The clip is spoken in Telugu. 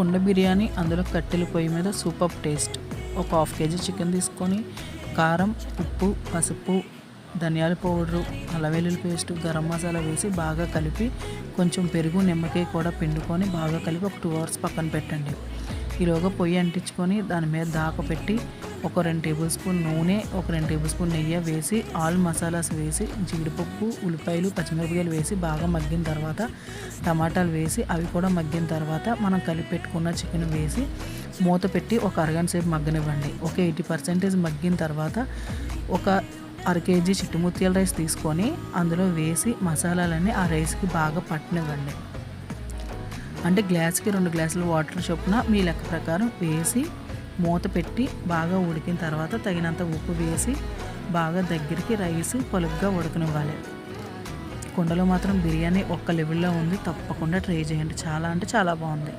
కుండ బిర్యానీ, అందులో కట్టెల పొయ్యి మీద సూపర్ టేస్ట్. ఒక హాఫ్ కేజీ చికెన్ తీసుకొని కారం, ఉప్పు, పసుపు, ధనియాల పౌడరు, అల్లం వెల్లుల్లి పేస్టు, గరం మసాలా వేసి బాగా కలిపి కొంచెం పెరుగు, నిమ్మకాయ కూడా పిండుకొని బాగా కలిపి ఒక 2 అవర్స్ పక్కన పెట్టండి. ఈలోగా పొయ్యి అంటించుకొని దాని మీద దాక పెట్టి ఒక 2 టేబుల్ స్పూన్ నూనె, ఒక 2 టేబుల్ స్పూన్ నెయ్యి వేసి ఆల్ మసాలాస్ వేసి జీడిపప్పు, ఉల్లిపాయలు, పచ్చిమిరపకాయలు వేసి బాగా మగ్గిన తర్వాత టమాటాలు వేసి అవి కూడా మగ్గిన తర్వాత మనం కలిపి పెట్టుకున్న చికెన్ వేసి మూత పెట్టి ఒక అరగంట సేపు మగ్గనివ్వండి. ఒక 80% మగ్గిన తర్వాత ఒక అర కేజీ చిట్టి ముత్యాల రైస్ తీసుకొని అందులో వేసి మసాలాలన్నీ ఆ రైస్కి బాగా పట్టనివ్వండి. అంటే గ్లాస్కి 2 గ్లాసులు వాటర్ చొప్పున మీ లెక్క ప్రకారం వేసి మూత పెట్టి బాగా ఉడికిన తర్వాత తగినంత ఉప్పు వేసి బాగా దగ్గరికి రైస్ పలుగ్గా ఉడకనివ్వాలి. కుండలో మాత్రం బిర్యానీ ఒక్క లెవెల్లో ఉంది, తప్పకుండా ట్రై చేయండి. చాలా అంటే చాలా బాగుంది.